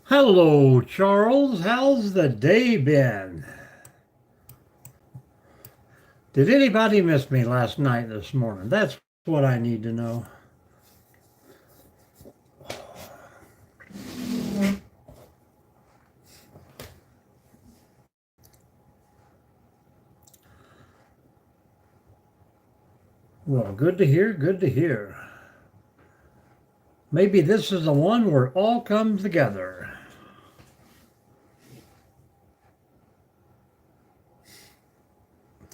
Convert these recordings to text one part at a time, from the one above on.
Hello, Charles. How's the day been? Did anybody miss me last night, this morning? That's what I need to know. Well, good to hear, good to hear. Maybe this is the one where it all comes together.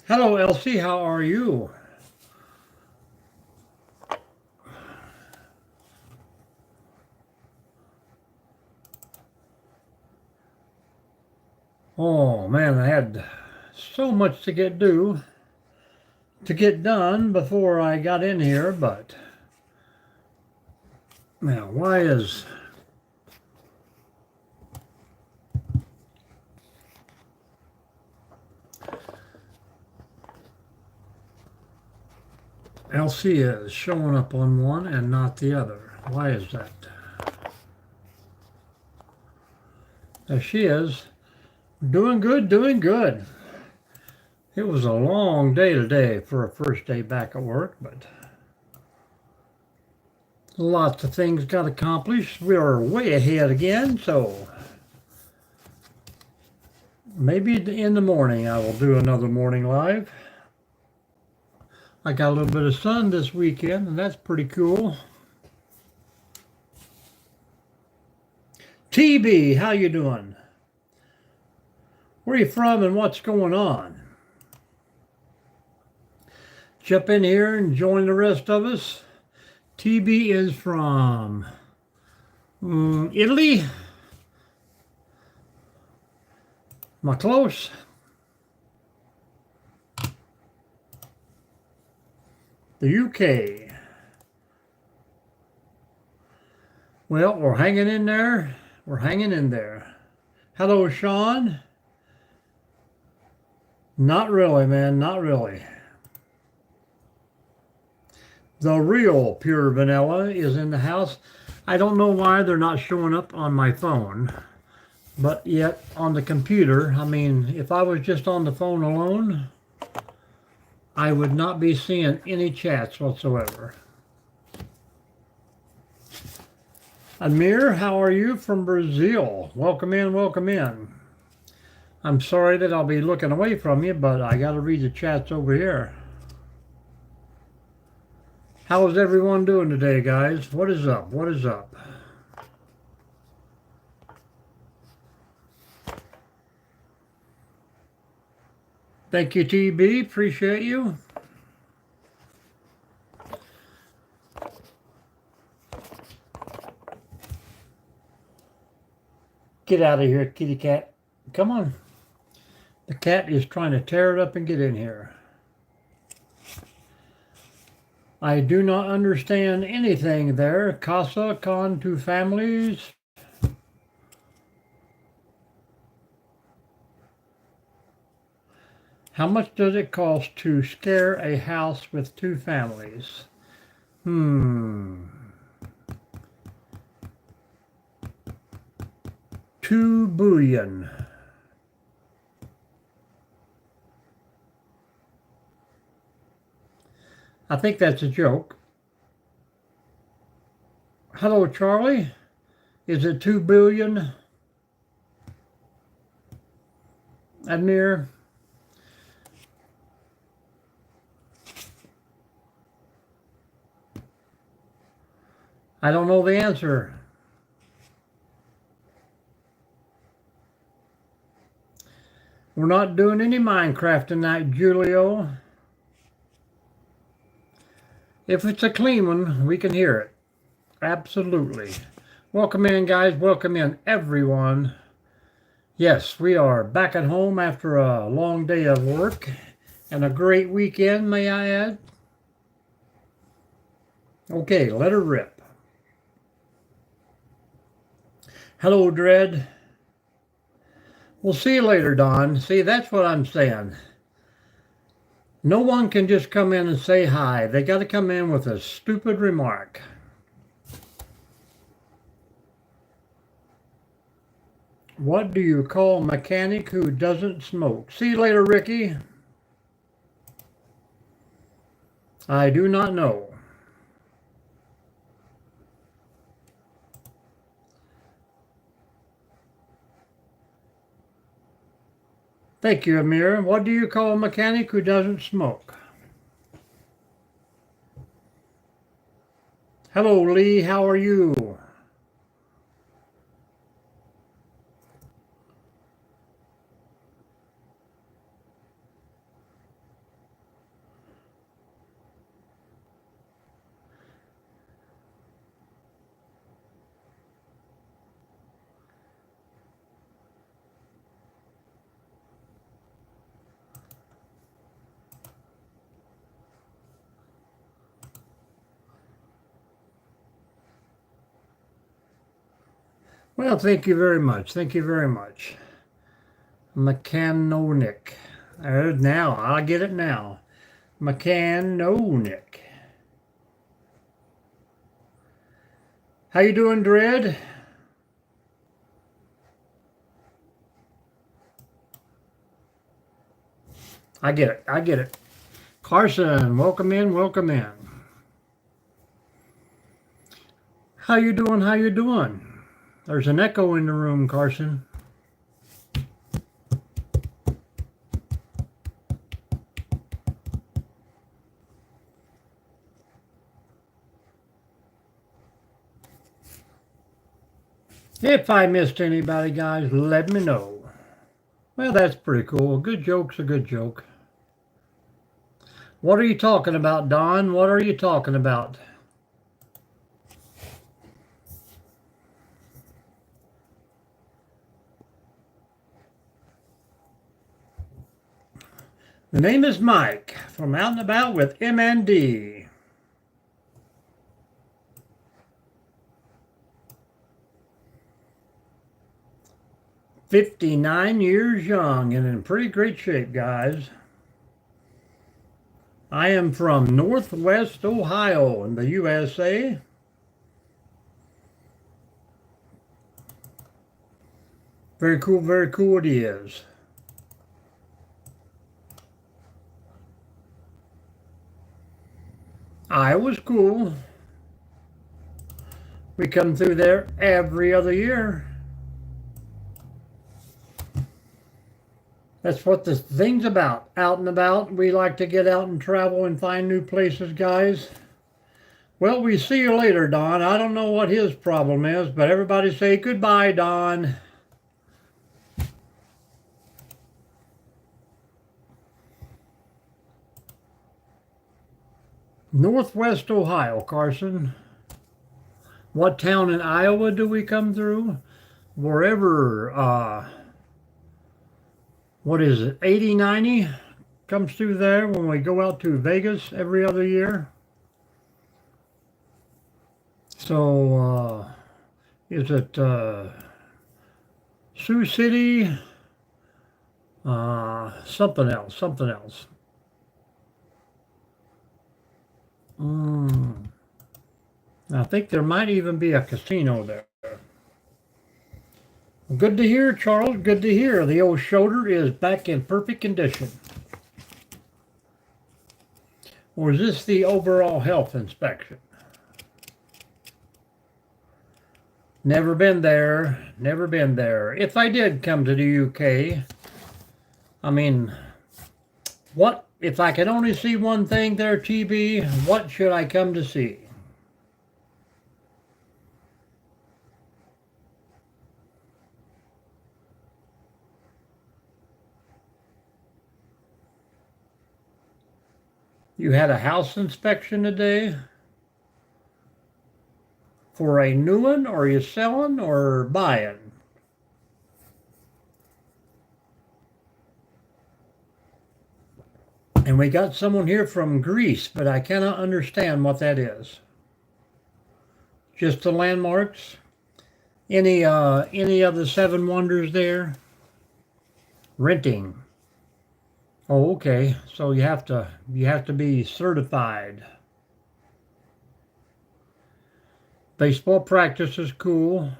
Hello, Elsie. How are you? Oh man, I had so much to get done before I got in here, but now why is Elsie is showing up on one and not the other? Why is that? There she is. Doing good, doing good. It was a long day today for a first day back at work, but lots of things got accomplished. We are way ahead again, so maybe in the morning I will do another morning live. I got a little bit of sun this weekend, and that's pretty cool. TB, how you doing? Where are you from and what's going on? Jump in here and join the rest of us. TB is from Italy. Am I close? The UK. Well, we're hanging in there. We're hanging in there. Hello, Sean. Not really, man. Not really. The real pure vanilla is in the house. I don't know why they're not showing up on my phone, but yet on the computer, I mean, if I was just on the phone alone, I would not be seeing any chats whatsoever. Amir, how are you from Brazil? Welcome in, welcome in. I'm sorry that I'll be looking away from you, but I got to read the chats over here. How is everyone doing today, guys? What is up? What is up? Thank you, TB. Appreciate you. Get out of here, kitty cat. Come on. The cat is trying to tear it up and get in here. I do not understand anything there. Casa con two families. How much does it cost to scare a house with two families? 2 billion. I think that's a joke. Hello, Charlie. Is it 2 billion? Admir? I don't know the answer. We're not doing any Minecraft tonight, Julio. If it's a clean one, we can hear it. Absolutely. Welcome in, guys. Welcome in, everyone. Yes, we are back at home after a long day of work and a great weekend, may I add. Okay, let her rip. Hello, Dread. We'll see you later, Don. See, that's what I'm saying. No one can just come in and say hi. They got to come in with a stupid remark. What do you call a mechanic who doesn't smoke? See you later, Ricky. I do not know. Thank you, Amir. What do you call a mechanic who doesn't smoke? Hello, Lee. How are you? Well, thank you very much. Thank you very much. Mechanic. Now, I get it now. Mechanic. How you doing, Dread? I get it. I get it. Carson, welcome in. Welcome in. How you doing? How you doing? There's an echo in the room, Carson. If I missed anybody, guys, let me know. Well, that's pretty cool. A good joke's a good joke. What are you talking about, Don? What are you talking about? The name is Mike from Out and About with MND. 59 years young and in pretty great shape, guys. I am from Northwest Ohio in the USA. Very cool it is. Iowa's cool. We come through there every other year. That's what the thing's about. Out and about. We like to get out and travel and find new places, guys. Well, we see you later, Don. I don't know what his problem is, but everybody say goodbye, Don. Northwest Ohio, Carson. What town in Iowa do we come through? Wherever, what is it, 80, 90 comes through there when we go out to Vegas every other year. So, is it Sioux City? Something else. I think there might even be a casino there. Good to hear, Charles. Good to hear. The old shoulder is back in perfect condition. Or is this the overall health inspection? Never been there. Never been there. If I did come to the UK, I mean, what if I could only see one thing there, TB? What should I come to see? You had a house inspection today? For a new one, or are you selling or buying? And we got someone here from Greece, but I cannot understand what that is. Just the landmarks? Any of the seven wonders there? Renting. Oh, okay. So you have to be certified. Baseball practice is cool.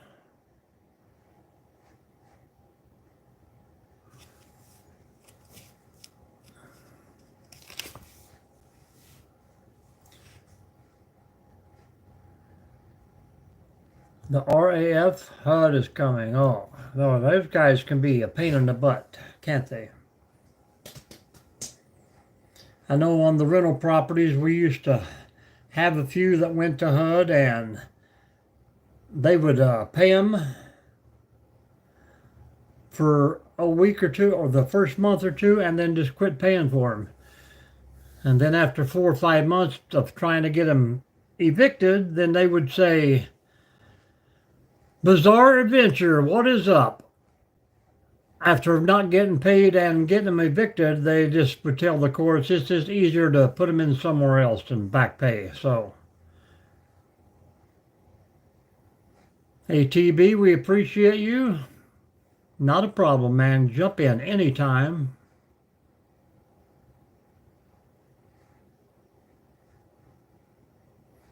The RAF HUD is coming. Oh, no, those guys can be a pain in the butt, can't they? I know on the rental properties we used to have a few that went to HUD, and they would pay them for a week or two, or the first month or two, and then just quit paying for them. And then after 4 or 5 months of trying to get them evicted, then they would say, "Bizarre adventure, what is up?" After not getting paid and getting them evicted, they just would tell the courts it's just easier to put them in somewhere else than back pay. So, hey TB, we appreciate you. Not a problem, man. Jump in anytime.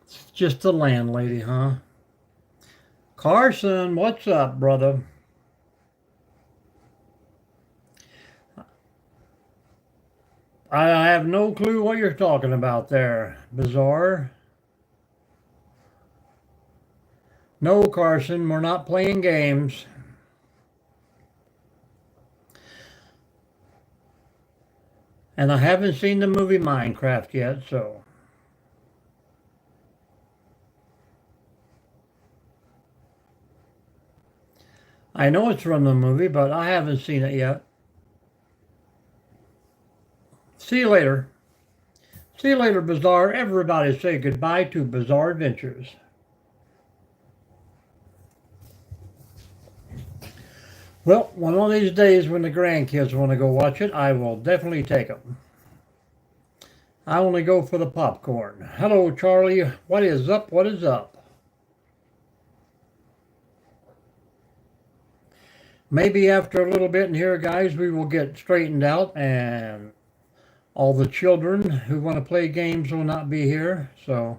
It's just the landlady, huh? Carson, what's up, brother? I have no clue what you're talking about there, Bizarre. No, Carson, we're not playing games. And I haven't seen the movie Minecraft yet, so. I know it's from the movie, but I haven't seen it yet. See you later. See you later, Bizarre. Everybody say goodbye to Bizarre Adventures. Well, one of these days when the grandkids want to go watch it, I will definitely take them. I only go for the popcorn. Hello, Charlie. What is up? What is up? Maybe after a little bit in here, guys, we will get straightened out, and all the children who want to play games will not be here. So,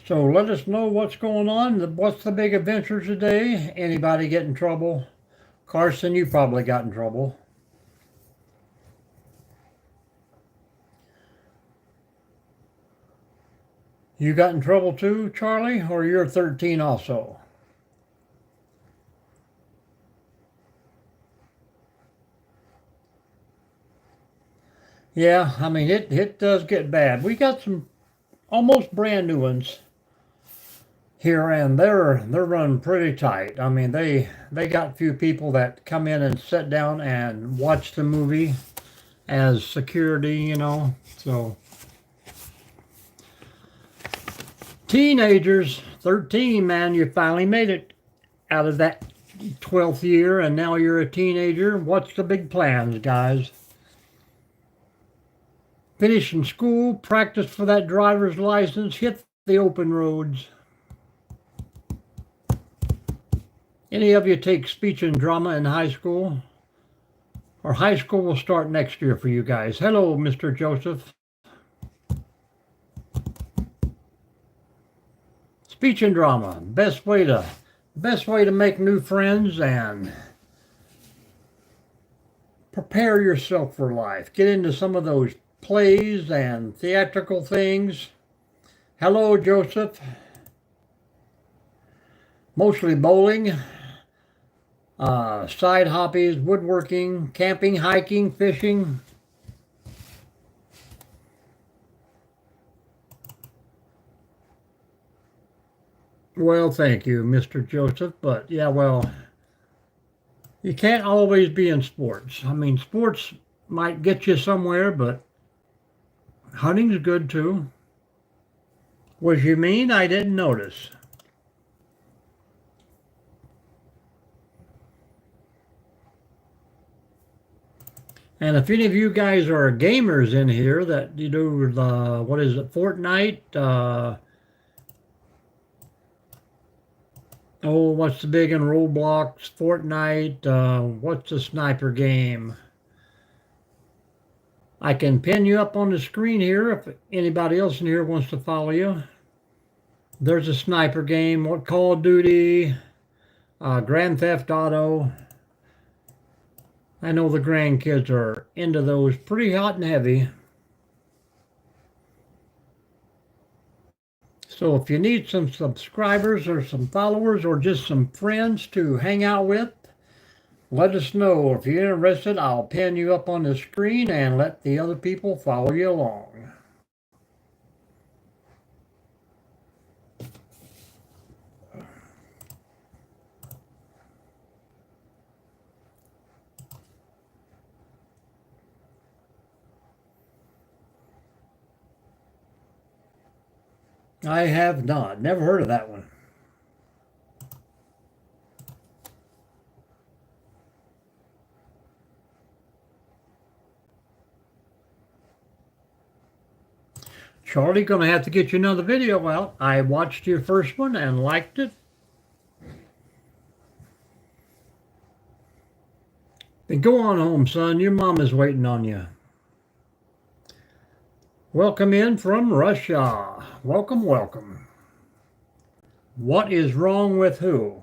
let us know what's going on. What's the big adventure today? Anybody get in trouble? Carson, you probably got in trouble. You got in trouble too, Charlie? Or you're 13 also? Yeah, I mean, it does get bad. We got some almost brand new ones here, and they're running pretty tight. I mean, they got a few people that come in and sit down and watch the movie as security, So teenagers, 13, man, you finally made it out of that 12th year, and now you're a teenager. What's the big plans, guys? Finishing school, practice for that driver's license, hit the open roads. Any of you take speech and drama in high school? Or high school will start next year for you guys. Hello, Mr. Joseph. Speech and drama, best way to make new friends and prepare yourself for life. Get into some of those plays and theatrical things. Hello, Joseph. Mostly bowling, side hobbies, woodworking, camping, hiking, fishing. Well, thank you, Mr. Joseph. But yeah, well, you can't always be in sports. I mean, sports might get you somewhere, but hunting's good too. Was you mean? I didn't notice. And if any of you guys are gamers in here that you do the, what is it, Fortnite? Oh, what's the big in Roblox? Fortnite? What's the sniper game? I can pin you up on the screen here if anybody else in here wants to follow you. There's a sniper game, what Call of Duty, Grand Theft Auto. I know the grandkids are into those pretty hot and heavy. So if you need some subscribers or some followers or just some friends to hang out with, let us know. If you're interested, I'll pin you up on the screen and let the other people follow you along. I have not. Never heard of that one. Charlie, gonna have to get you another video out. I watched your first one and liked it. Then go on home, son. Your mom is waiting on you. Welcome in from Russia. Welcome, welcome. What is wrong with who?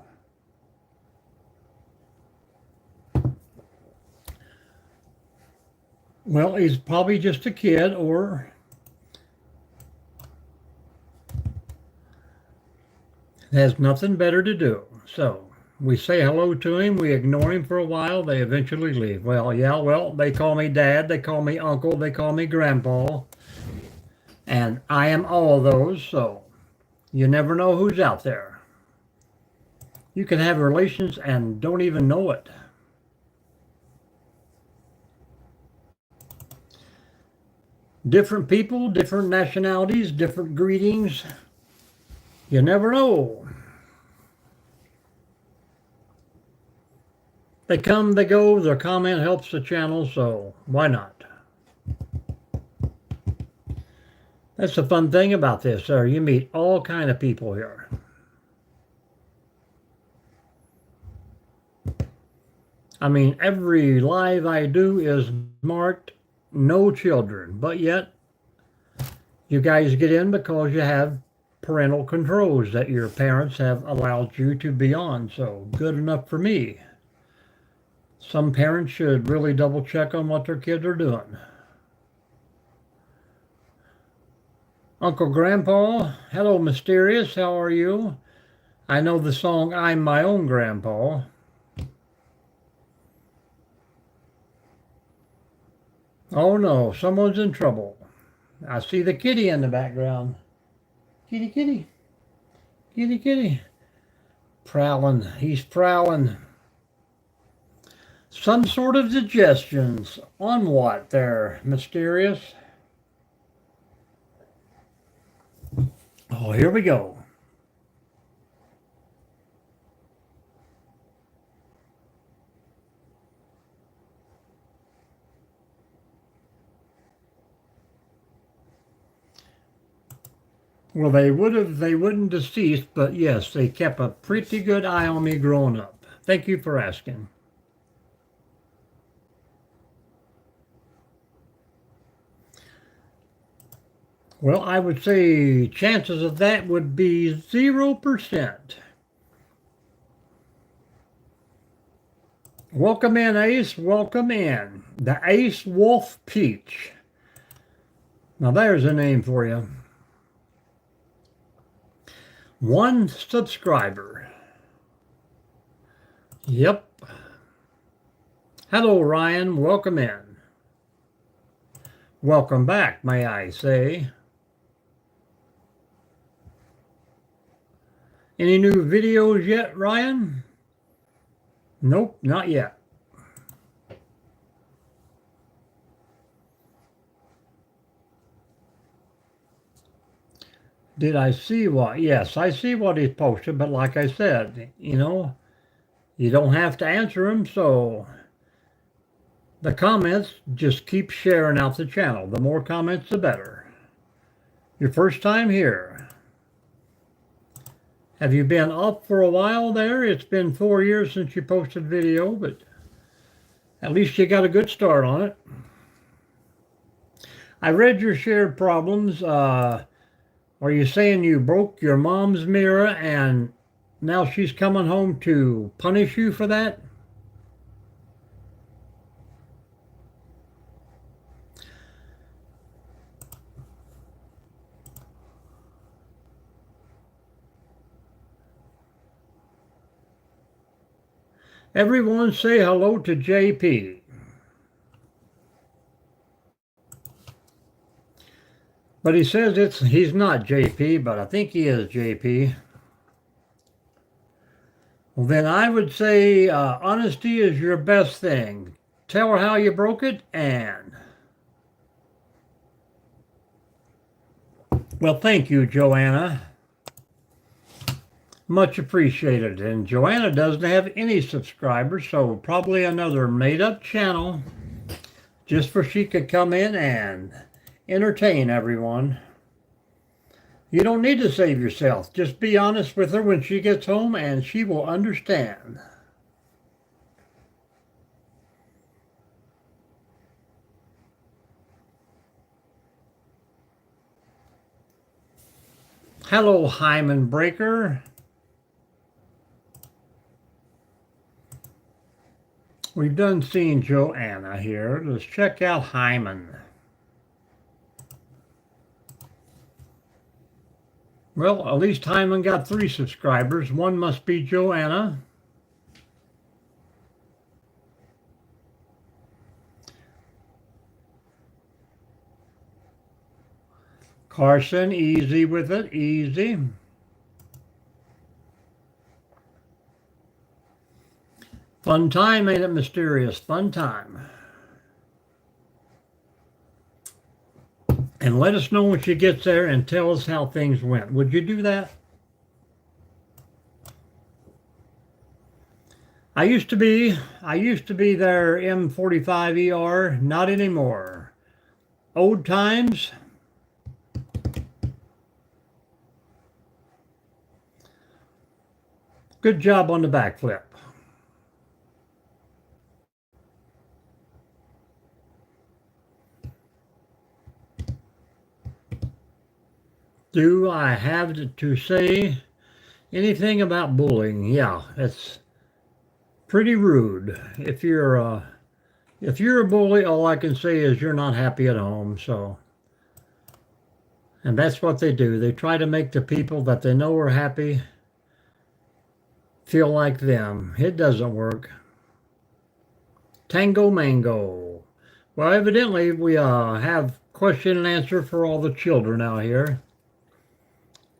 Well, he's probably just a kid or has nothing better to do. So we say hello to him, we ignore him for a while, they eventually leave. Well, yeah, well, they call me dad, they call me uncle, they call me grandpa, and I am all of those, so you never know who's out there. You can have relations and don't even know it. Different people, different nationalities, different greetings. You never know. They come, they go, their comment helps the channel, so why not? That's the fun thing about this, sir. You meet all kind of people here. I mean, every live I do is marked no children, but yet you guys get in because you have parental controls that your parents have allowed you to be on, so good enough for me. Some parents should really double check on what their kids are doing. Uncle Grandpa, hello Mysterious, how are you? I know the song I'm My Own Grandpa. Oh no, someone's in trouble. I see the kitty in the background. Kitty, kitty. Kitty, kitty. Prowling. He's prowling. Some sort of suggestions on what there, Mysterious? Oh, here we go. Well, they wouldn't deceased, but yes, they kept a pretty good eye on me growing up. Thank you for asking. Well, I would say chances of that would be 0%. Welcome in, Ace. Welcome in. The Ace Wolf Peach. Now there's a name for you. 1 subscriber. Yep. Hello, Ryan. Welcome in. Welcome back, may I say. Any new videos yet, Ryan? Nope, not yet. Did I see what? Yes, I see what he's posted, but like I said, you don't have to answer them, so the comments, just keep sharing out the channel. The more comments, the better. Your first time here. Have you been up for a while there? It's been 4 years since you posted video, but at least you got a good start on it. I read your shared problems. Are you saying you broke your mom's mirror and now she's coming home to punish you for that? Everyone say hello to JP. But he says he's not JP, but I think he is JP. Well, then I would say honesty is your best thing. Tell her how you broke it, and well, thank you, Joanna. Much appreciated. And Joanna doesn't have any subscribers, so probably another made-up channel just for she could come in and entertain everyone. You don't need to save yourself. Just be honest with her when she gets home and she will understand. Hello, Hyman Breaker. We've done seen Joanna here. Let's check out Hyman. Well, at least Hyman got 3 subscribers. One must be Joanna. Carson, easy with it, easy. Fun time, ain't it mysterious? Fun time. And let us know when she gets there and tell us how things went. Would you do that? I used to be their M45ER, not anymore. Old times. Good job on the backflip. Do I have to say anything about bullying? Yeah, it's pretty rude. If you're a bully, all I can say is you're not happy at home. So, and that's what they do. They try to make the people that they know are happy feel like them. It doesn't work. Tango Mango. Well, evidently we have question and answer for all the children out here.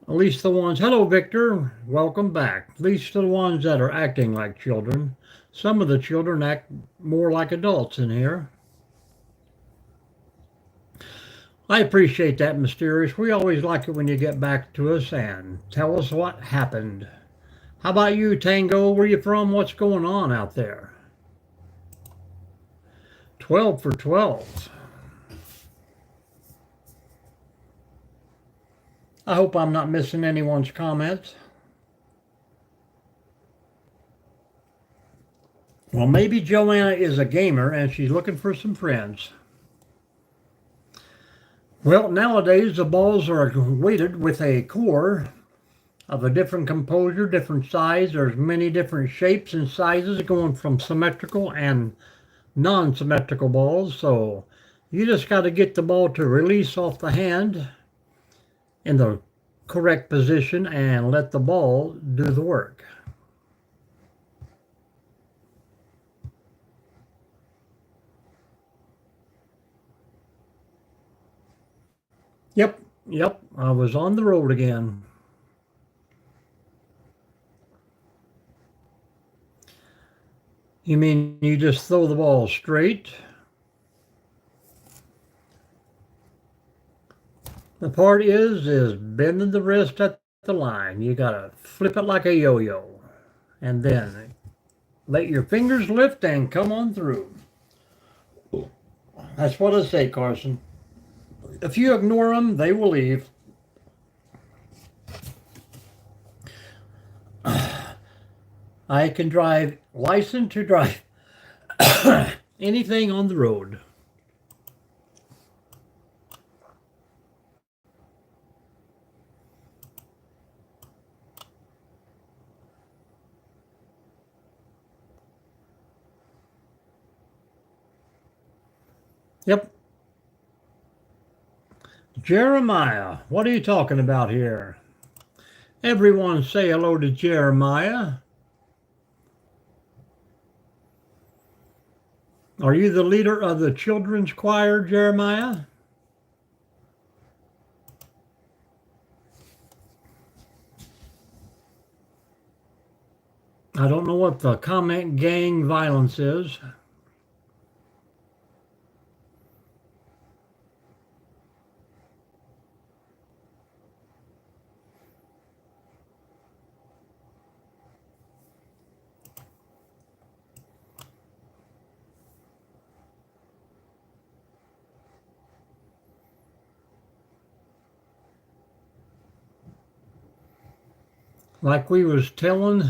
At least the ones, hello Victor, welcome back. At least the ones that are acting like children. Some of the children act more like adults in here. I appreciate that, Mysterious. We always like it when you get back to us and tell us what happened. How about you, Tango? Where you from? What's going on out there? 12 for 12. I hope I'm not missing anyone's comments. Well, maybe Joanna is a gamer and she's looking for some friends. Well, nowadays the balls are weighted with a core of a different composure, different size. There's many different shapes and sizes going from symmetrical and non-symmetrical balls. So you just got to get the ball to release off the hand in the correct position and let the ball do the work. Yep, I was on the road again. You mean you just throw the ball straight? The part is bending the wrist at the line. You gotta flip it like a yo-yo. And then let your fingers lift and come on through. That's what I say, Carson. If you ignore them, they will leave. I can drive, licensed to drive anything on the road. Yep. Jeremiah, what are you talking about here? Everyone say hello to Jeremiah. Are you the leader of the children's choir, Jeremiah? I don't know what the comment gang violence is. Like we was telling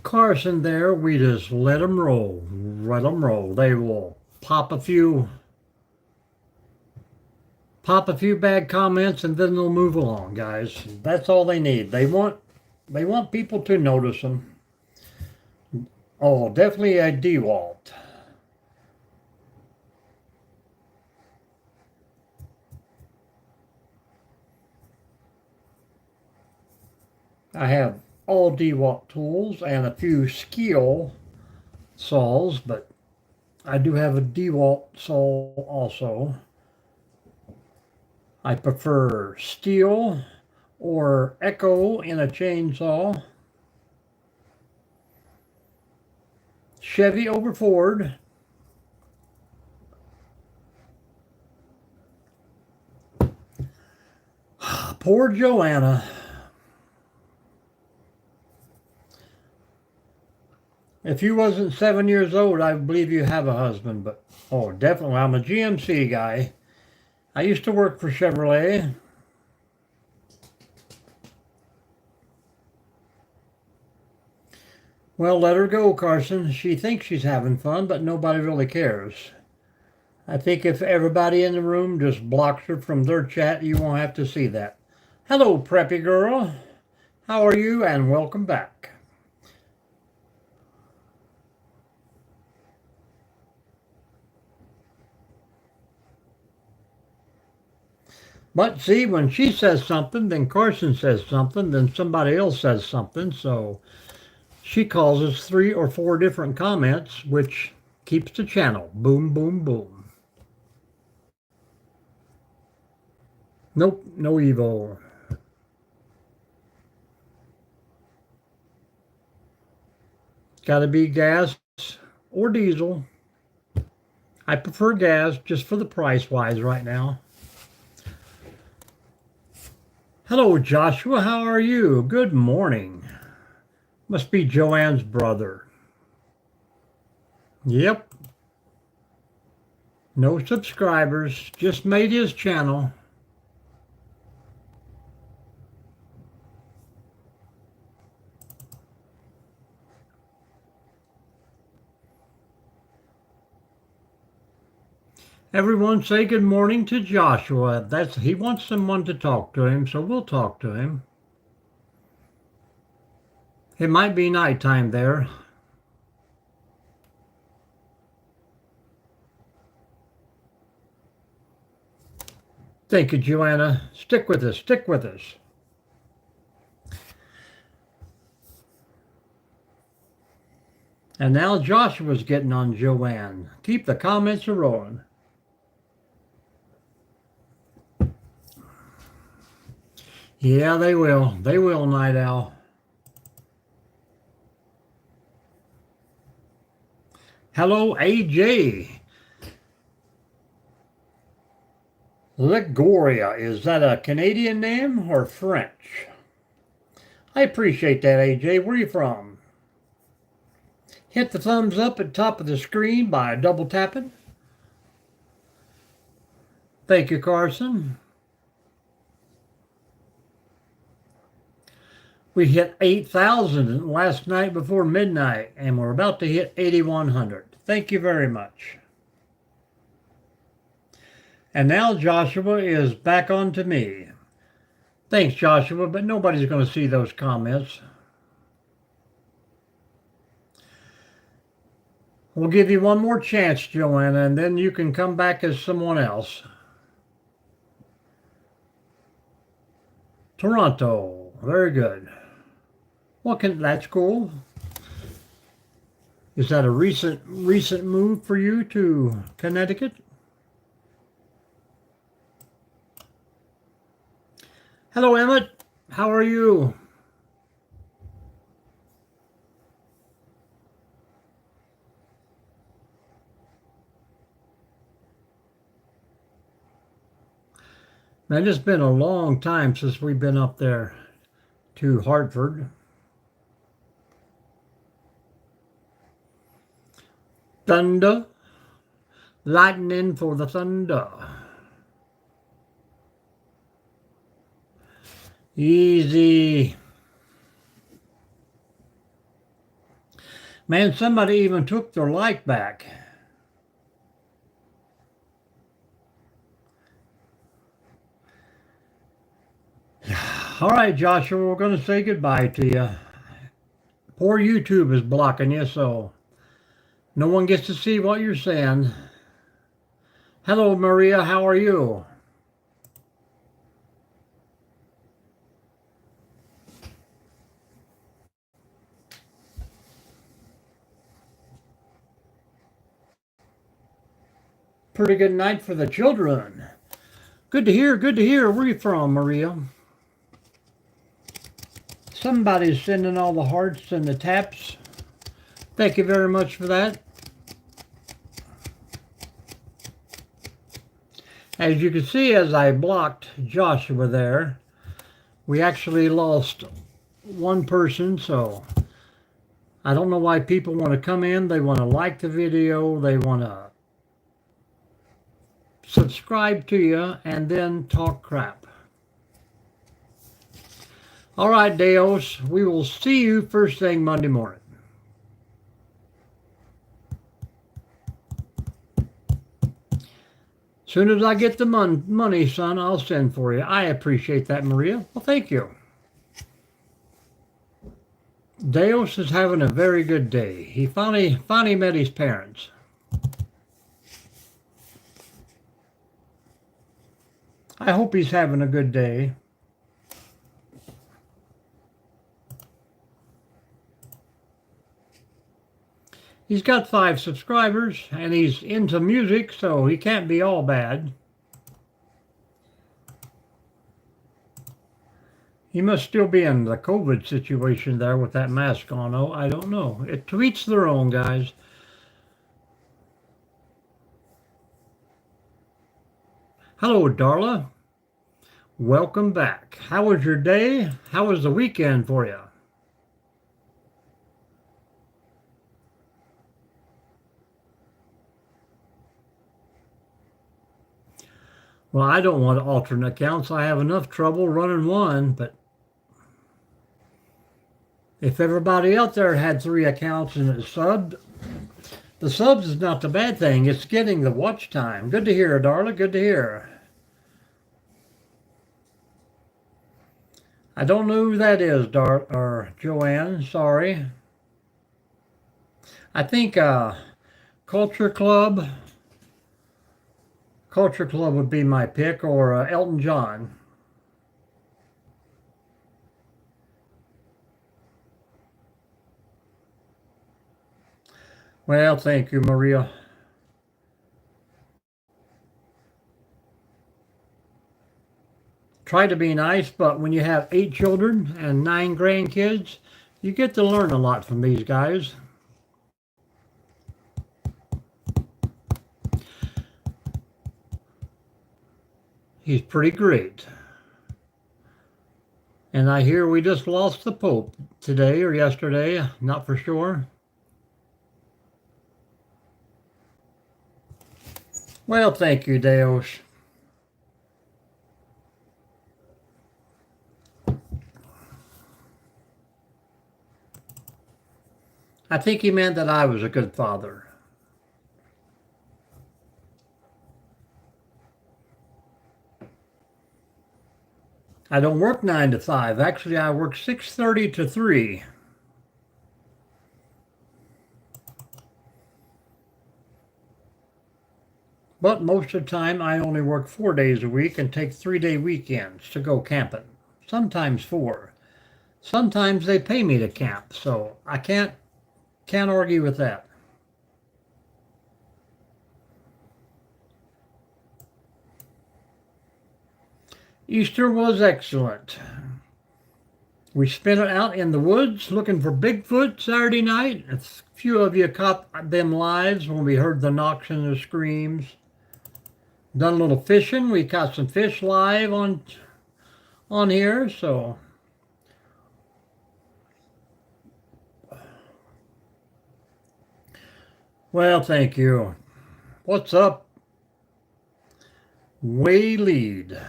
Carson there, we just let them roll, let them roll. They will pop a few bad comments and then they'll move along, guys. That's all they need. They want people to notice them. Oh, definitely a DeWalt. I have all DeWalt tools and a few Skil saws, but I do have a DeWalt saw also. I prefer steel or Echo in a chainsaw. Chevy over Ford. Poor Joanna. If you wasn't 7 years old, I believe you have a husband, but oh, definitely. I'm a GMC guy. I used to work for Chevrolet. Well, let her go, Carson. She thinks she's having fun, but nobody really cares. I think if everybody in the room just blocks her from their chat, you won't have to see that. Hello, preppy girl. How are you? And welcome back. But see, when she says something, then Carson says something, then somebody else says something. So she causes 3 or 4 different comments, which keeps the channel. Boom, boom, boom. Nope, no evil. Gotta be gas or diesel. I prefer gas just for the price wise right now. Hello, Joshua. How are you? Good morning. Must be Joanne's brother. Yep. No subscribers. Just made his channel. Everyone say good morning to Joshua. He wants someone to talk to him, so we'll talk to him. It might be nighttime there. Thank you, Joanna. Stick with us. Stick with us. And now Joshua's getting on Joanne. Keep the comments rolling. Yeah, they will. They will, Night Owl. Hello, AJ. Ligoria, is that a Canadian name or French? I appreciate that, AJ. Where are you from? Hit the thumbs up at the top of the screen by double tapping. Thank you, Carson. We hit 8,000 last night before midnight, and we're about to hit 8,100. Thank you very much. And now Joshua is back on to me. Thanks, Joshua, but nobody's going to see those comments. We'll give you one more chance, Joanna, and then you can come back as someone else. Toronto, very good. Well, that's cool. Is that a recent move for you to Connecticut? Hello, Emmett. How are you? Man, it's been a long time since we've been up there to Hartford. Thunder. Lightning for the thunder. Easy. Man, somebody even took their like back. All right, Joshua, we're going to say goodbye to you. Poor YouTube is blocking you, so no one gets to see what you're saying. Hello, Maria. How are you? Pretty good night for the children. Good to hear. Good to hear. Where are you from, Maria? Somebody's sending all the hearts and the taps. Thank you very much for that. As you can see, as I blocked Joshua there, we actually lost one person, so I don't know why people want to come in. They want to like the video, they want to subscribe to you, and then talk crap. All right, Deos, we will see you first thing Monday morning. Soon as I get the money, son, I'll send for you. I appreciate that, Maria. Well, thank you. Deos is having a very good day. He finally met his parents. I hope he's having a good day. He's got 5 subscribers, and he's into music, so he can't be all bad. He must still be in the COVID situation there with that mask on. Oh, I don't know. It tweets their own, guys. Hello, Darla. Welcome back. How was your day? How was the weekend for you? Well, I don't want alternate accounts. I have enough trouble running one, but if everybody out there had 3 accounts and it's subbed, the subs is not the bad thing. It's getting the watch time. Good to hear, Darla. Good to hear. I don't know who that is, Joanne. Sorry. I think Culture Club. Culture Club would be my pick, or Elton John. Well, thank you, Maria. Try to be nice, but when you have 8 children and 9 grandkids, you get to learn a lot from these guys. He's pretty great. And I hear we just lost the Pope today or yesterday, not for sure. Well, thank you, Deus. I think he meant that I was a good father. I don't work 9 to 5. Actually, I work 6:30 to 3. But most of the time, I only work 4 days a week and take 3-day weekends to go camping. Sometimes 4. Sometimes they pay me to camp, so I can't argue with that. Easter was excellent. We spent it out in the woods looking for Bigfoot Saturday night. A few of you caught them lives when we heard the knocks and the screams. Done a little fishing. We caught some fish live on here, so well, thank you. What's up, Waylead?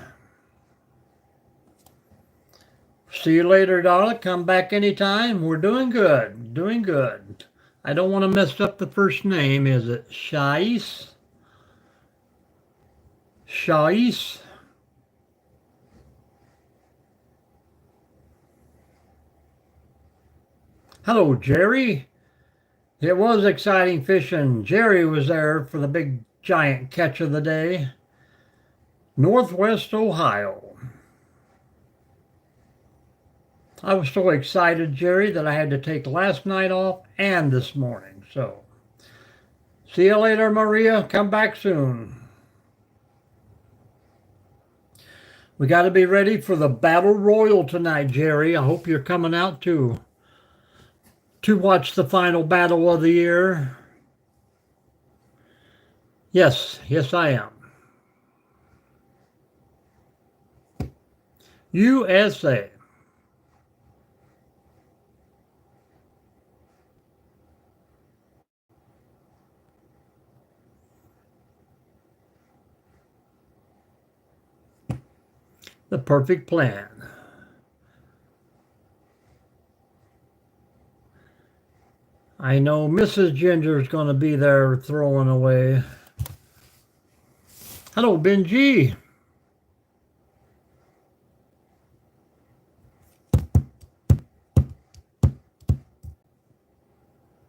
See you later, darling. Come back anytime. We're doing good. Doing good. I don't want to mess up the first name. Is it Shais? Shais? Hello, Jerry. It was exciting fishing. Jerry was there for the big giant catch of the day. Northwest Ohio. I was so excited, Jerry, that I had to take last night off and this morning. So, see you later, Maria. Come back soon. We got to be ready for the Battle Royal tonight, Jerry. I hope you're coming out to watch the final battle of the year. Yes, yes, I am. USA. The perfect plan. I know Mrs. Ginger's going to be there throwing away. Hello, Benji.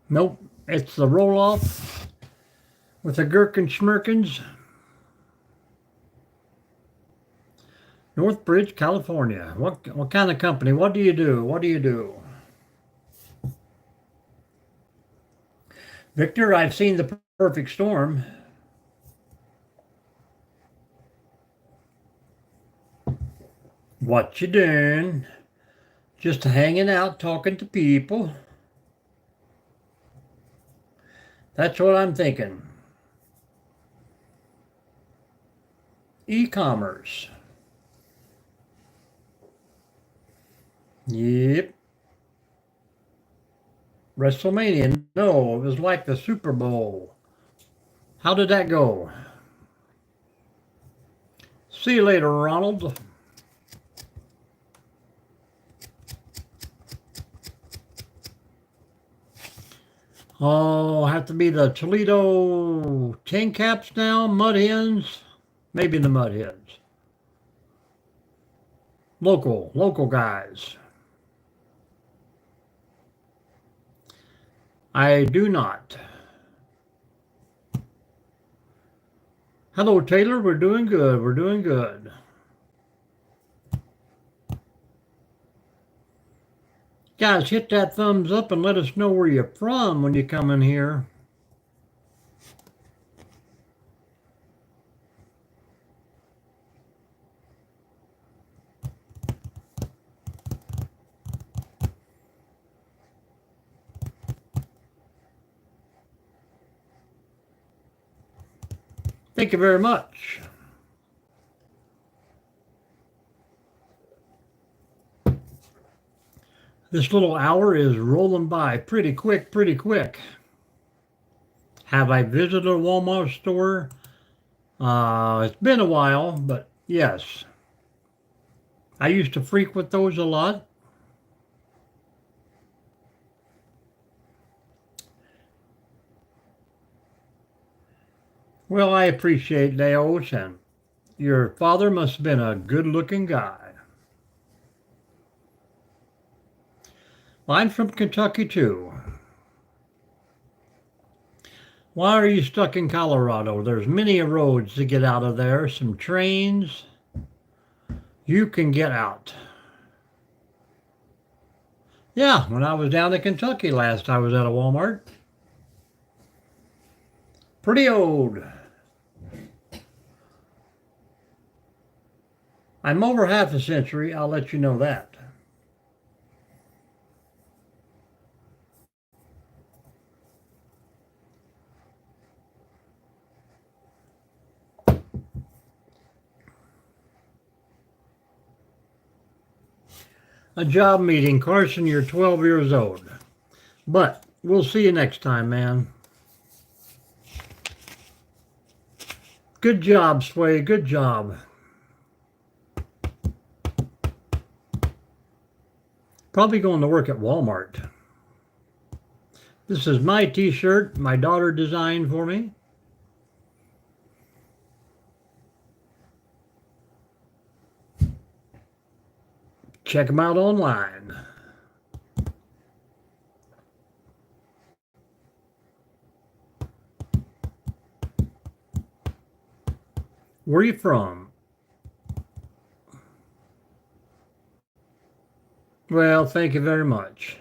Nope, it's the roll-off with the gherkin schmirkins. Northbridge, California. What kind of company? What do you do? What do you do? Victor, I've seen The Perfect Storm. What you doing? Just hanging out, talking to people. That's what I'm thinking. E-commerce. Yep. WrestleMania. No, it was like the Super Bowl. How did that go? See you later, Ronald. Oh, have to be the Toledo Tin Caps now? Mud Hens? Maybe the Mud Hens. Local guys. I do not. Hello, Taylor. We're doing good. We're doing good. Guys, hit that thumbs up and let us know where you're from when you come in here. Thank you very much. This little hour is rolling by pretty quick, pretty quick. Have I visited a Walmart store? It's been a while, but yes. I used to frequent those a lot. Well, I appreciate those, and your father must have been a good-looking guy. I'm from Kentucky, too. Why are you stuck in Colorado? There's many roads to get out of there, some trains. You can get out. Yeah, when I was down in Kentucky last, I was at a Walmart. Pretty old. I'm over half a century, I'll let you know that. A job meeting. Carson, you're 12 years old. But we'll see you next time, man. Good job, Sway. Good job. Probably going to work at Walmart. This is my t-shirt my daughter designed for me. Check them out online. Where are you from? Well, thank you very much.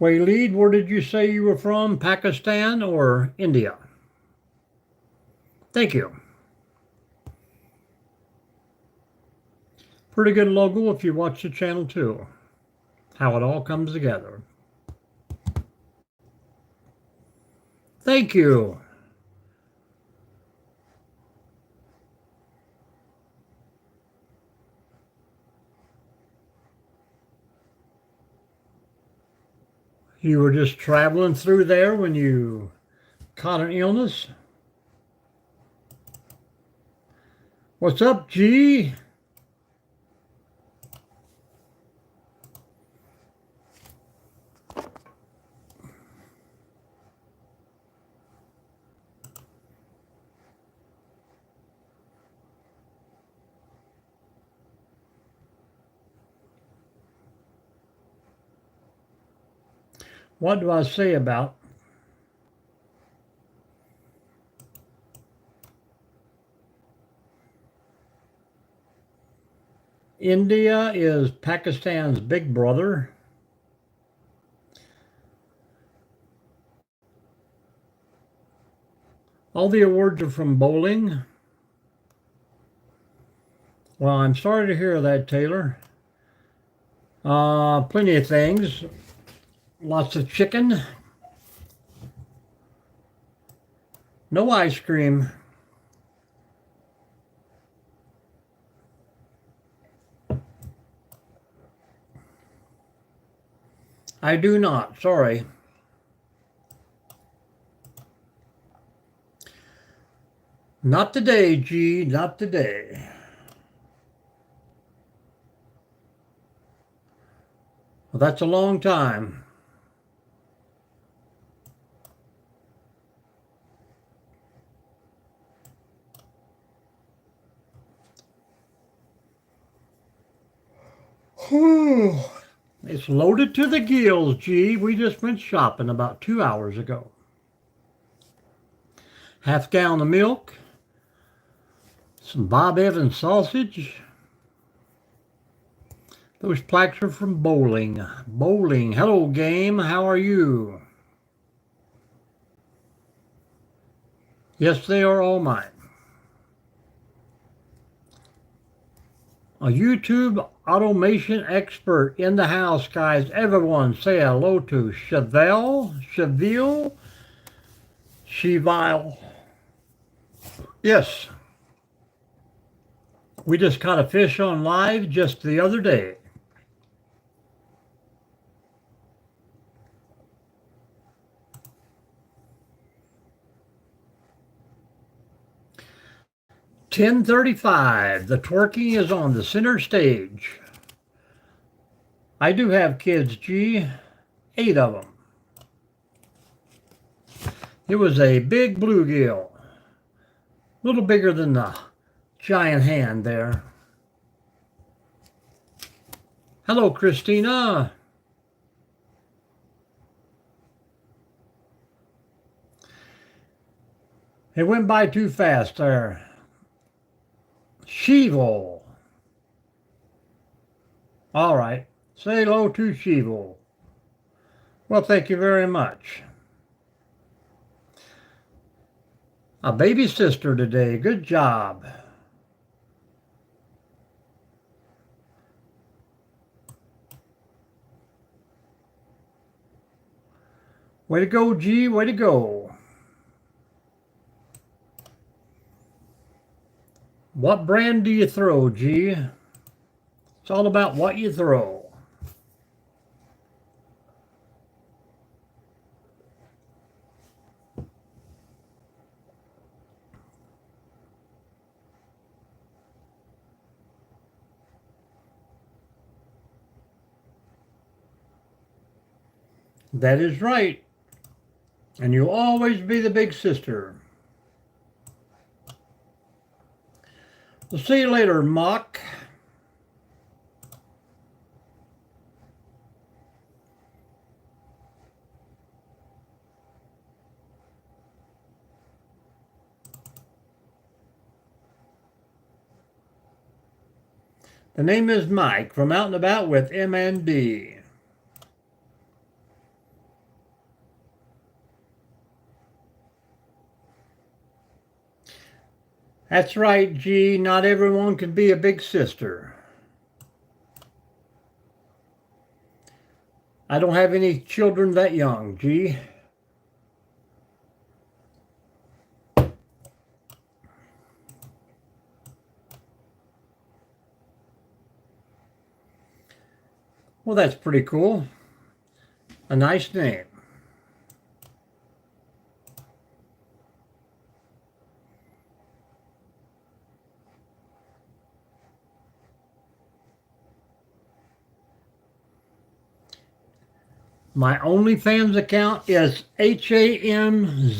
Waleed, where did you say you were from? Pakistan or India? Thank you. Pretty good logo if you watch the channel too. How it all comes together. Thank you. You were just traveling through there when you caught an illness? What's up, G? What do I say about India is Pakistan's big brother? All the awards are from bowling. Well, I'm sorry to hear that, Taylor. Plenty of things. Lots of chicken. No ice cream. I do not, sorry. Not today, G, not today. Well, that's a long time. It's loaded to the gills, G. We just went shopping about 2 hours ago. Half gallon of milk, some Bob Evans sausage. Those plaques are from bowling. Bowling. Hello, game. How are you? Yes, they are all mine. A YouTube automation expert in the house, guys. Everyone say hello to Cheville. Yes. We just caught a fish on live just the other day. $10.35. The twerking is on the center stage. I do have kids, G. 8 of them. It was a big bluegill. A little bigger than the giant hand there. Hello, Christina. It went by too fast there. Sheevil. All right. Say hello to Sheevil. Well, thank you very much. A baby sister today. Good job. Way to go, G. Way to go. What brand do you throw, G? It's all about what you throw. That is right. And you'll always be the big sister. We'll see you later, Mock. The name is Mike from Out and About with M&D. That's right, G. Not everyone can be a big sister. I don't have any children that young, G. Well, that's pretty cool. A nice name. My OnlyFans account is HAMZA.com.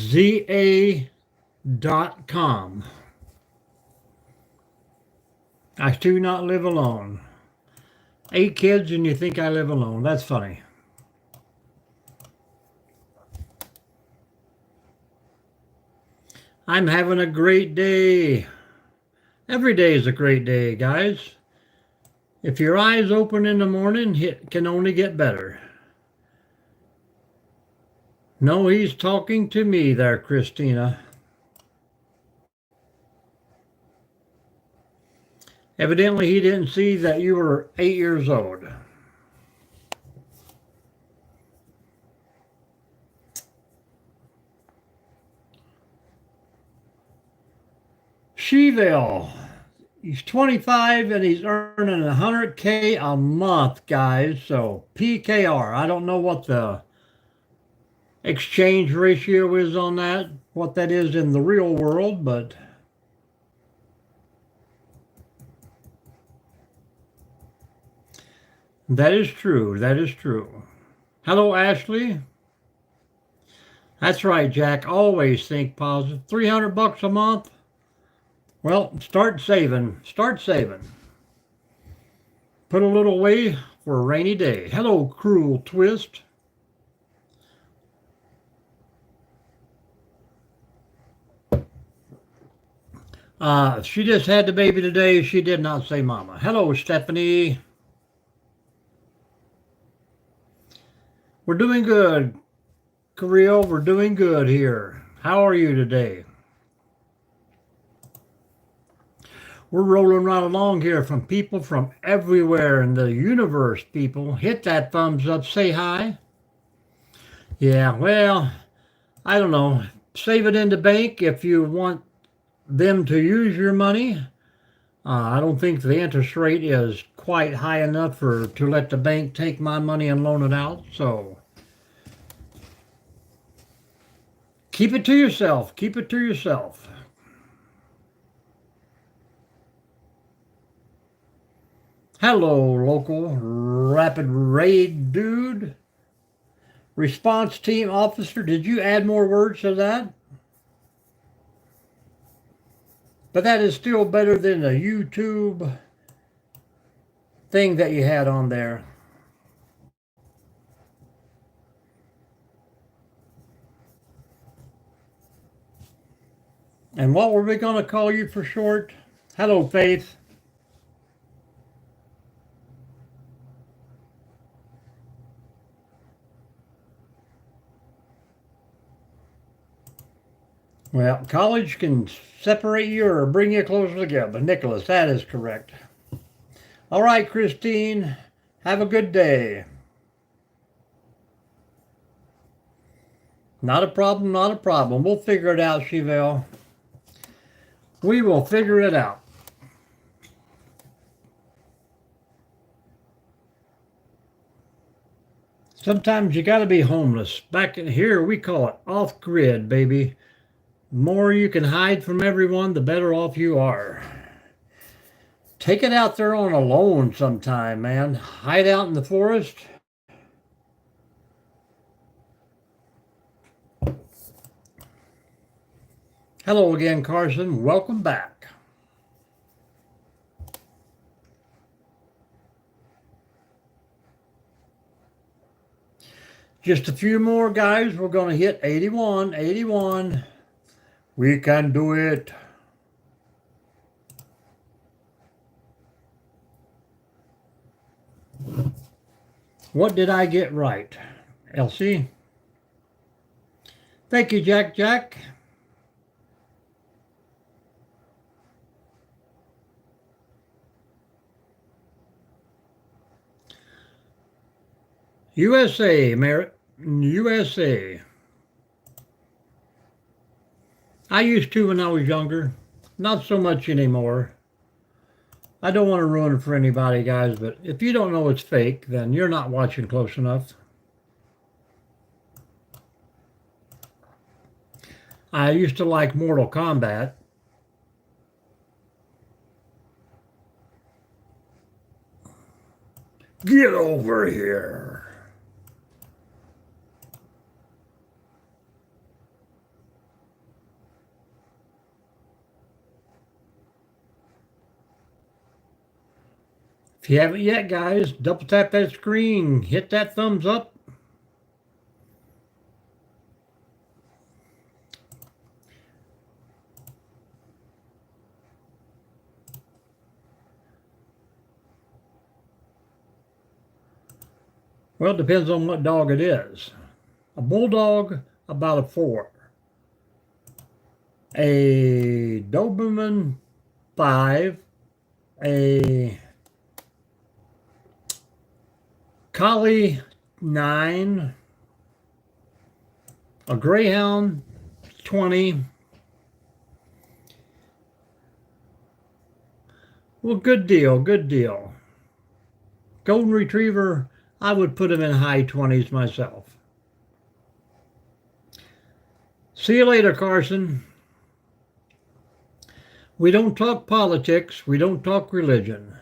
I do not live alone. 8 kids and you think I live alone. That's funny. I'm having a great day. Every day is a great day, guys. If your eyes open in the morning, it can only get better. No, he's talking to me there, Christina. Evidently, he didn't see that you were 8 years old. Sheville, he's 25 and he's earning $100K a month, guys. So PKR, I don't know what the exchange ratio is on that, what that is in the real world, but that is true. That is true. Hello, Ashley. That's right, Jack. Always think positive. $300 a month. Well, start saving. Start saving. Put a little away for a rainy day. Hello, Cruel Twist. She just had the baby today. She did not say mama. Hello, Stephanie. We're doing good, Kirill. We're doing good here. How are you today? We're rolling right along here from people from everywhere in the universe, people. Hit that thumbs up. Say hi. Yeah, well, I don't know. Save it in the bank if you want them to use your money. I don't think the interest rate is quite high enough to let the bank take my money and loan it out. So keep it to yourself. Keep it to yourself. Hello, local rapid raid dude. Response team officer. Did you add more words to that? But that is still better than the YouTube thing that you had on there. And what were we going to call you for short? Hello, Faith. Well, college can separate you or bring you closer together. Nicholas, that is correct. All right, Christine, have a good day. Not a problem, not a problem. We'll figure it out, Chevelle. We will figure it out. Sometimes you got to be homeless. Back in here, we call it off grid, baby. The more you can hide from everyone, the better off you are. Take it out there on a loan sometime, man. Hide out in the forest. Hello again, Carson. Welcome back. Just a few more, guys. We're going to hit 81. 81. We can do it. What did I get right, Elsie? Thank you, Jack Jack. USA, Merritt. USA. I used to when I was younger. Not so much anymore. I don't want to ruin it for anybody, guys, but if you don't know it's fake, then you're not watching close enough. I used to like Mortal Kombat. Get over here. If you haven't yet, guys, double tap that screen, hit that thumbs up. Well, it depends on what dog it is. A bulldog, about a 4. A Doberman, 5. A Collie, 9. A Greyhound, 20. Well, good deal, good deal. Golden Retriever, I would put him in high 20s myself. See you later, Carson. We don't talk politics. We don't talk religion.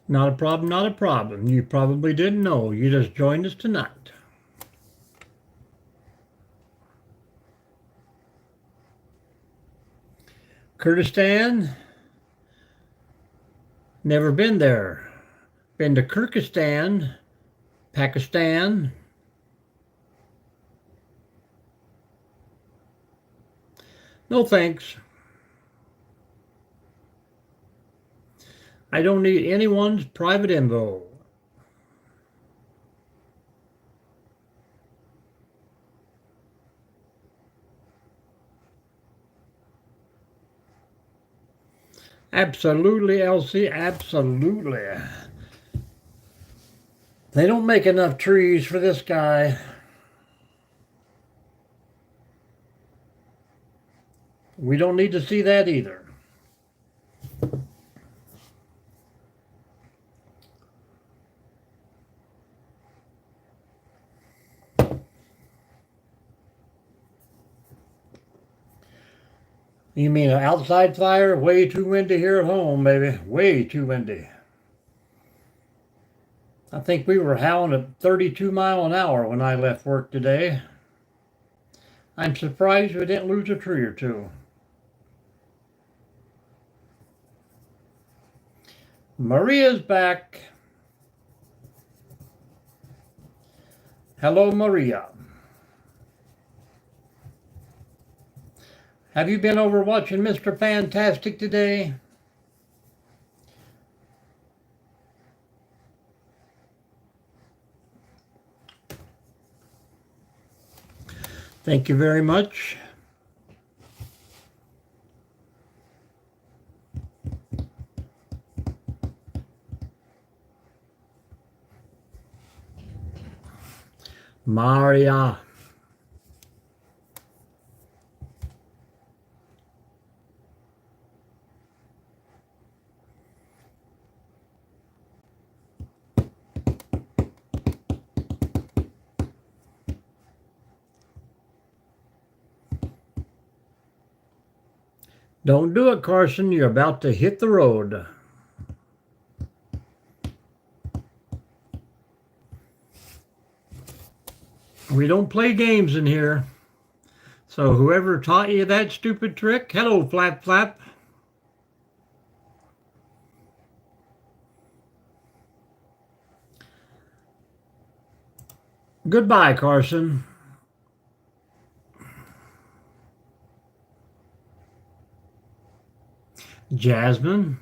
Not a problem, not a problem. You probably didn't know. You just joined us tonight. Kurdistan, never been there. Been to Kyrgyzstan, Pakistan. No thanks. I don't need anyone's private info. Absolutely, Elsie, absolutely. They don't make enough trees for this guy. We don't need to see that either. You mean an outside fire? Way too windy here at home, baby. Way too windy. I think we were howling at 32 mile an hour when I left work today. I'm surprised we didn't lose a tree or two. Maria's back. Hello, Maria. Have you been over watching Mr. Fantastic today? Thank you very much. Maria. Don't do it, Carson. You're about to hit the road. We don't play games in here. So whoever taught you that stupid trick, hello, Flap Flap. Goodbye, Carson. Jasmine.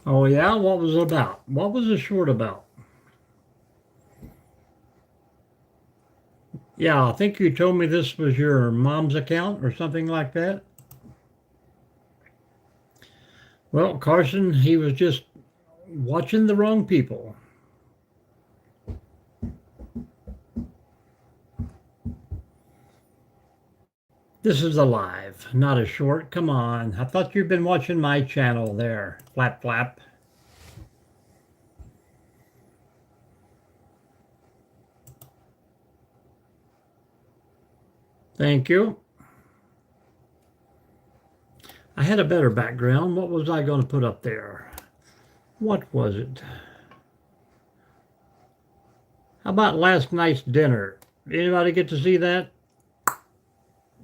Oh yeah, what was it about? What was the short about? Yeah, I think you told me this was your mom's account or something like that. Well, Carson, he was just watching the wrong people. This is a live, not a short. Come on. I thought you'd been watching my channel there. Flap, flap. Thank you. I had a better background. What was I going to put up there? What was it? How about last night's dinner? Anybody get to see that?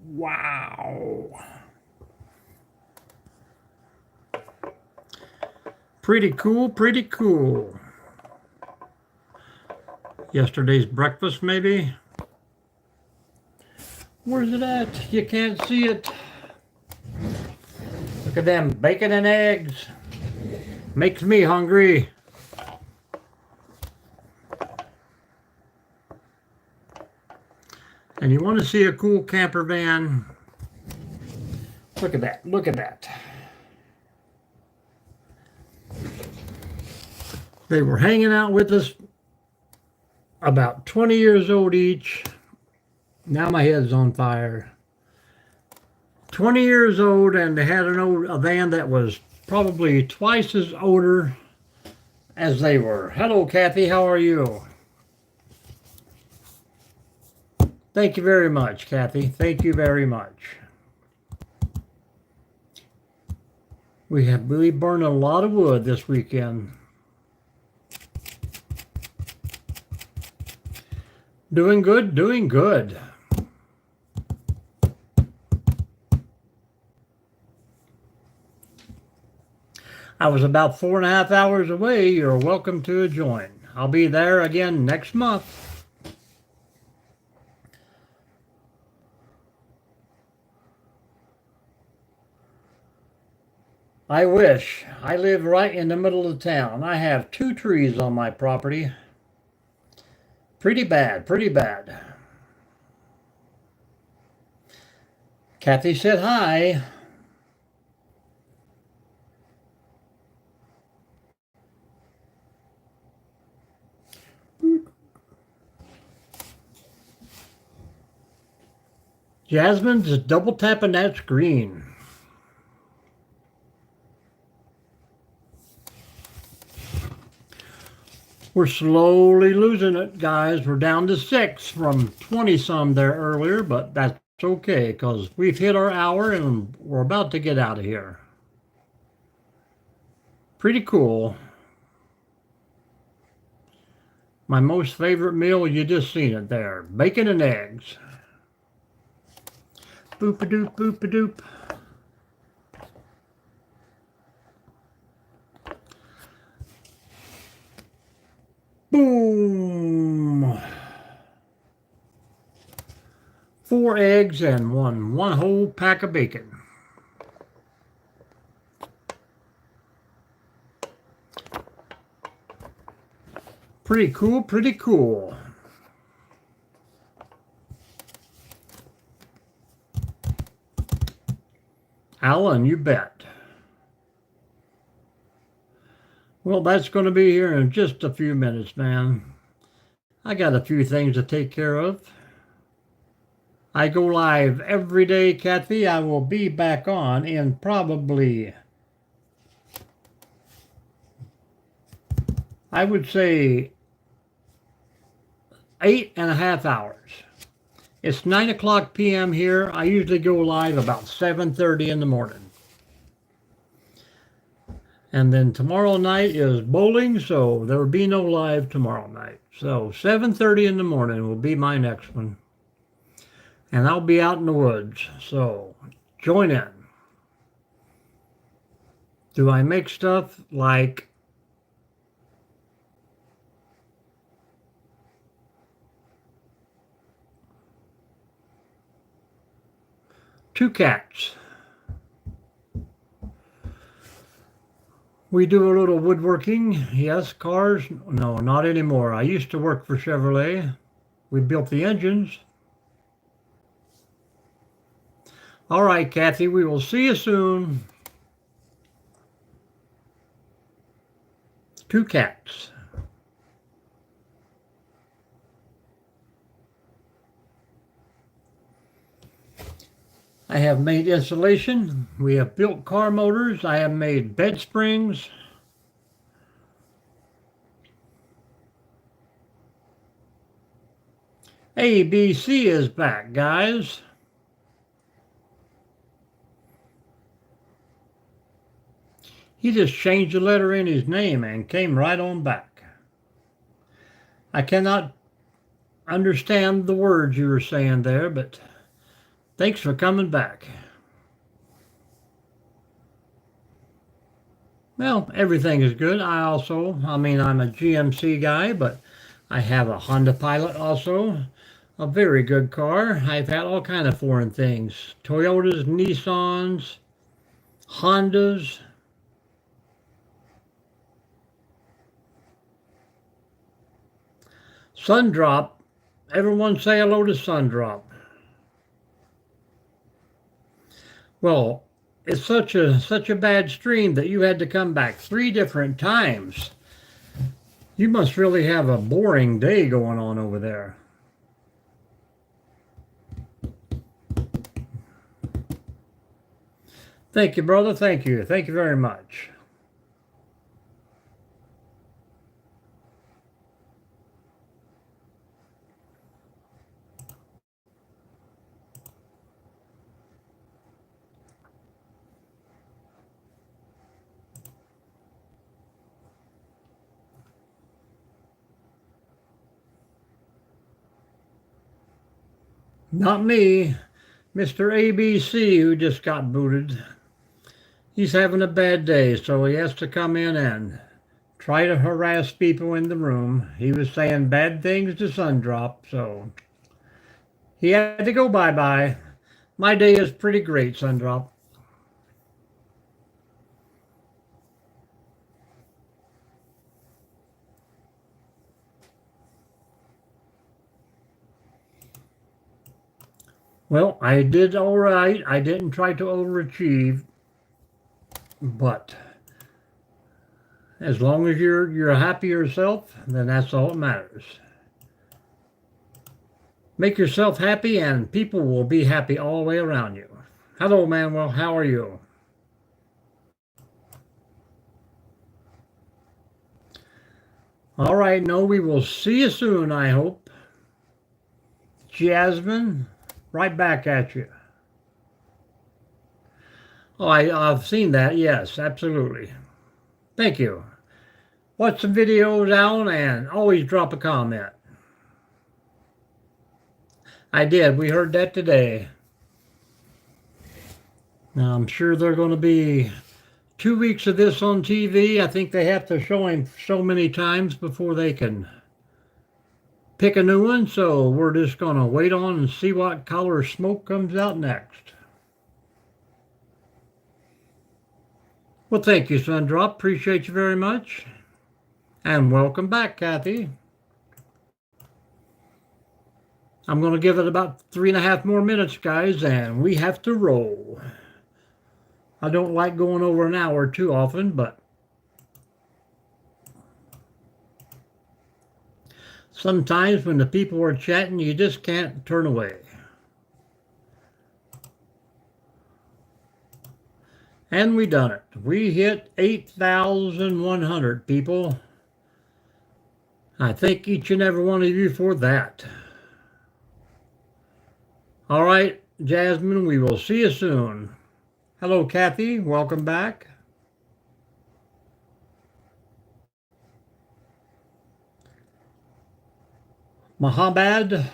Wow. Pretty cool, pretty cool. Yesterday's breakfast, maybe? Where's it at? You can't see it. Look at them bacon and eggs. Makes me hungry. And you want to see a cool camper van? Look at that. Look at that. They were hanging out with us, about 20 years old each. Now my head's on fire. 20 years old, and they had a van that was probably twice as older as they were. Hello, Kathy. How are you? Thank you very much, Kathy. Thank you very much. We burned a lot of wood this weekend. Doing good, doing good. I was about 4.5 hours away. You're welcome to join. I'll be there again next month. I wish. I live right in the middle of town. I have 2 trees on my property. Pretty bad, pretty bad. Kathy said hi. Jasmine's just double tapping that screen. We're slowly losing it, guys. We're down to 6 from 20 some there earlier, but that's okay because we've hit our hour and we're about to get out of here. Pretty cool. My most favorite meal, you just seen it there. Bacon and eggs. Boop-a-doop, boop-a-doop. Boom. 4 eggs and one whole pack of bacon. Pretty cool, pretty cool. Alan, you bet. Well, that's going to be here in just a few minutes, man. I got a few things to take care of. I go live every day, Kathy. I will be back on in probably, I would say, 8.5 hours. It's 9 o'clock p.m. here. I usually go live about 7:30 in the morning. And then tomorrow night is bowling, so there will be no live tomorrow night. So 7:30 in the morning will be my next one. And I'll be out in the woods, so join in. Do I make stuff like two cats? We do a little woodworking. Yes, cars? No, not anymore. I used to work for Chevrolet. We built the engines. All right, Kathy, we will see you soon. Two cats. I have made insulation. We have built car motors. I have made bed springs. ABC is back, guys. He just changed the letter in his name and came right on back. I cannot understand the words you were saying there, but thanks for coming back. Well, everything is good. I'm a GMC guy, but I have a Honda Pilot also. A very good car. I've had all kind of foreign things. Toyotas, Nissans, Hondas. Sundrop. Everyone say hello to Sundrop. Well, it's such a bad stream that you had to come back 3 different times. You must really have a boring day going on over there. Thank you, brother. Thank you. Thank you very much. Not me. Mr. ABC, who just got booted. He's having a bad day, so he has to come in and try to harass people in the room. He was saying bad things to Sundrop, so he had to go bye-bye. My day is pretty great, Sundrop. Well, I did all right. I didn't try to overachieve, but as long as you're happy yourself, then that's all that matters. Make yourself happy and people will be happy all the way around you. Hello, Manuel. How are you? All right, no, we will see you soon, I hope. Jasmine, right back at you. Oh, I've seen that. Yes, absolutely. Thank you. Watch some videos out and always drop a comment. I did. We heard that today. Now, I'm sure they're going to be 2 weeks of this on TV. I think they have to show him so many times before they can pick a new one. So we're just going to wait on and see what color smoke comes out next. Well, thank you, Sundrop. Appreciate you very much. And welcome back, Kathy. I'm going to give it about 3.5 more minutes, guys, and we have to roll. I don't like going over an hour too often, but sometimes when the people are chatting, you just can't turn away. And we done it. We hit 8,100 people. I thank each and every one of you for that. All right, Jasmine, we will see you soon. Hello, Kathy. Welcome back. Mahabad.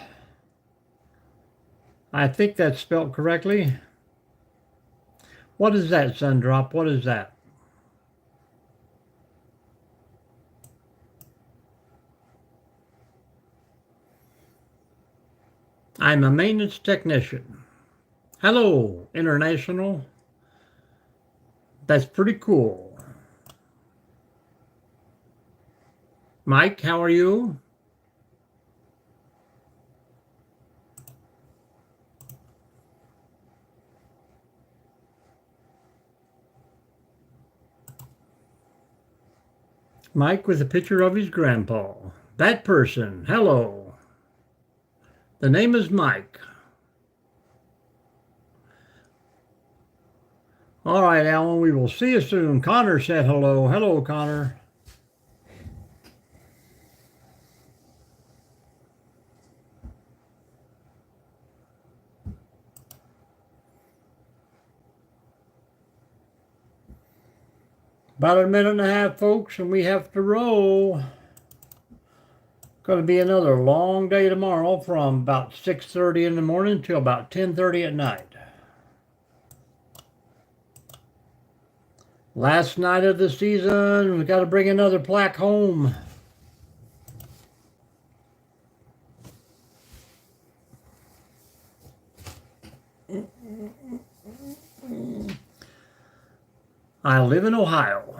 I think that's spelled correctly. What is that, Sundrop? What is that? I'm a maintenance technician. Hello, International. That's pretty cool. Mike, how are you? Mike with a picture of his grandpa. That person, hello. The name is Mike. All right, Alan, we will see you soon. Connor said hello. Hello, Connor. About a minute and a half, folks, and we have to roll. Going to be another long day tomorrow from about 6:30 in the morning till about 10:30 at night. Last night of the season, we got to bring another plaque home. I live in Ohio.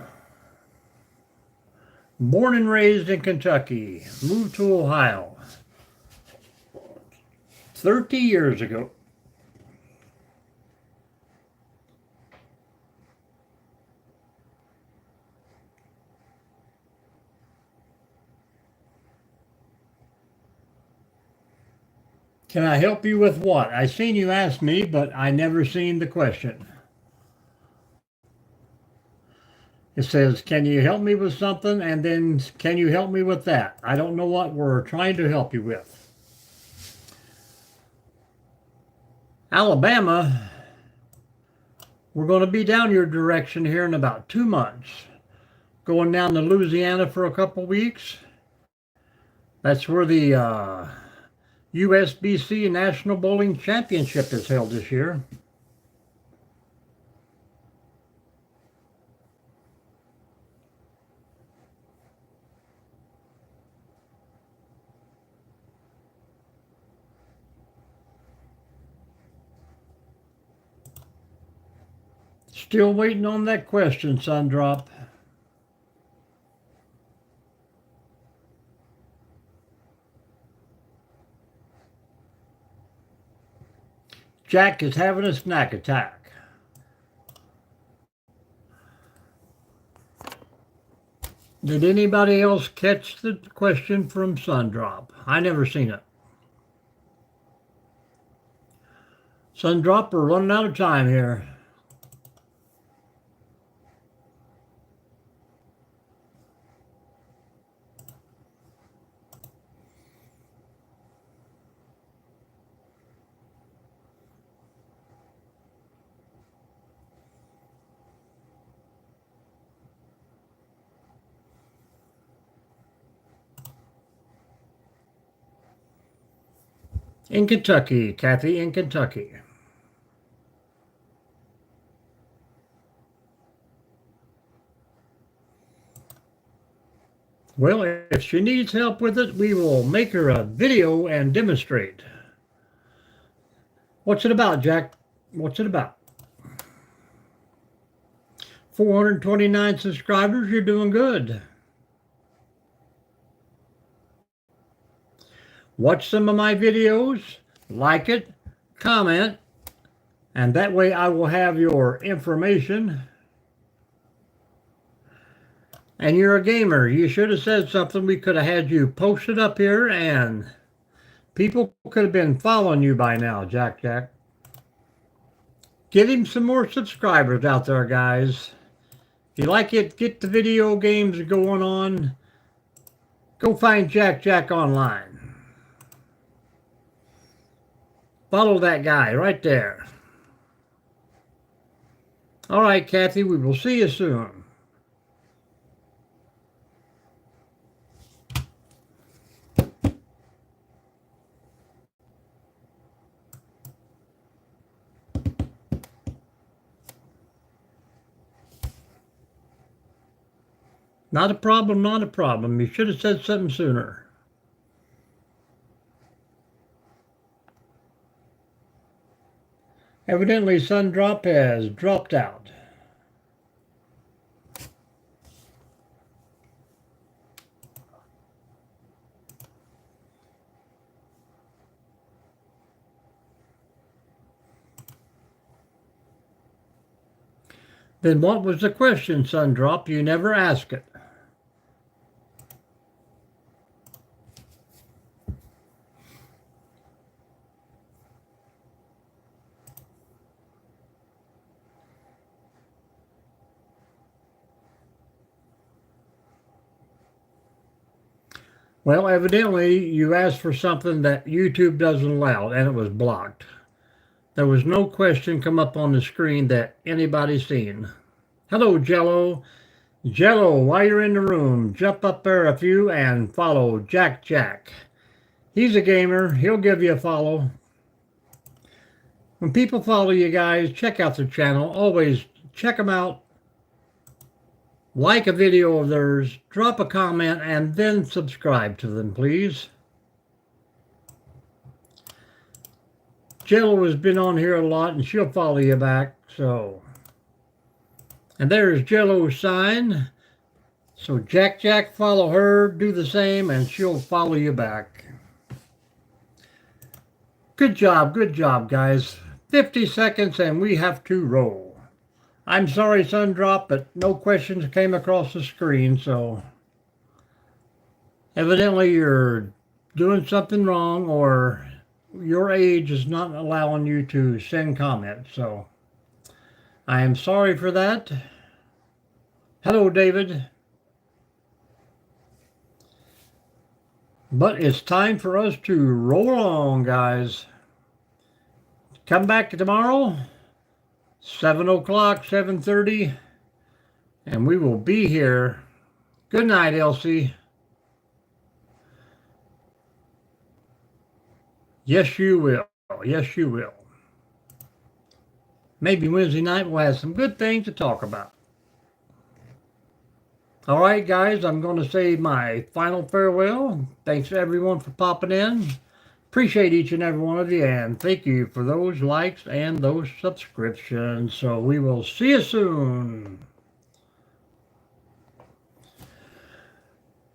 Born and raised in Kentucky. Moved to Ohio 30 years ago. Can I help you with what? I seen you ask me, but I never seen the question. It says, can you help me with something? And then, can you help me with that? I don't know what we're trying to help you with. Alabama, we're going to be down your direction here in about 2 months. Going down to Louisiana for a couple weeks. That's where the USBC National Bowling Championship is held this year. Still waiting on that question, Sundrop. Jack is having a snack attack. Did anybody else catch the question from Sundrop? I never seen it. Sundrop, we're running out of time here. In Kentucky, Kathy, in Kentucky. Well, if she needs help with it, we will make her a video and demonstrate. What's it about, Jack? What's it about? 429 subscribers, you're doing good. Watch some of my videos, like it, comment, and that way I will have your information. And you're a gamer. You should have said something. We could have had you posted up here and people could have been following you by now, Jack. Get him some more subscribers out there, guys. If you like it, get the video games going on. Go find Jack online. Follow that guy right there. All right, Kathy, we will see you soon. Not a problem, not a problem. You should have said something sooner. Evidently, Sundrop has dropped out. Then what was the question, Sundrop? You never ask it. Well, evidently, you asked for something that YouTube doesn't allow, and it was blocked. There was no question come up on the screen that anybody's seen. Hello, Jello. Jello, while you're in the room, jump up there a few and follow Jack. He's a gamer. He'll give you a follow. When people follow you guys, check out their channel. Always check them out. Like a video of theirs, drop a comment, and then subscribe to them, please. Jello has been on here a lot, and she'll follow you back, so. And there's Jello's sign. So Jack, follow her, do the same, and she'll follow you back. Good job, guys. 50 seconds, and we have to roll. I'm sorry, Sundrop, but no questions came across the screen, so evidently you're doing something wrong or your age is not allowing you to send comments, so I am sorry for that. Hello, David. But it's time for us to roll along, guys. Come back tomorrow. 7 o'clock, 7:30, and we will be here. Good night, Elsie. Yes, you will. Yes, you will. Maybe Wednesday night we'll have some good things to talk about. All right, guys, I'm going to say my final farewell. Thanks to everyone for popping in. Appreciate each and every one of you, and thank you for those likes and those subscriptions. So we will see you soon.